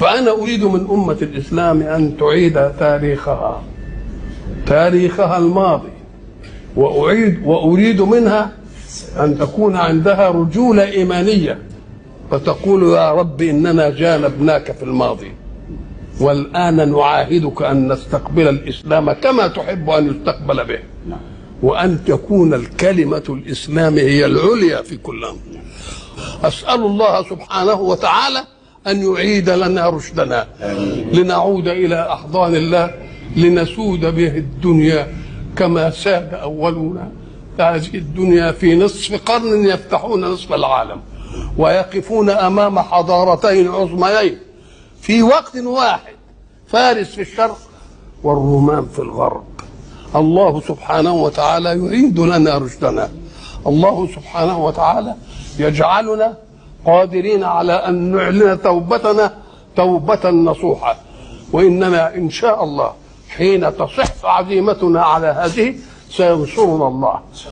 فأنا أريد من أمة الإسلام أن تعيد تاريخها الماضي، وأريد منها أن تكون عندها رجولة إيمانية، فتقول يا رب إننا جانبناك في الماضي، والآن نعاهدك أن نستقبل الإسلام كما تحب أن يستقبل به، وأن تكون الكلمة الإسلام هي العليا في كل أمر. أسأل الله سبحانه وتعالى أن يعيد لنا رشدنا، لنعود إلى أحضان الله، لنسود به الدنيا كما ساد أولنا هذه الدنيا في نصف قرن، يفتحون نصف العالم ويقفون أمام حضارتين عظميين في وقت واحد، فارس في الشرق والرومان في الغرب. الله سبحانه وتعالى يعيد لنا رشدنا، الله سبحانه وتعالى يجعلنا قادرين على أن نعلن توبتنا توبة نصوحة، وإننا إن شاء الله حين تصح عزيمتنا على هذه سينصرنا الله.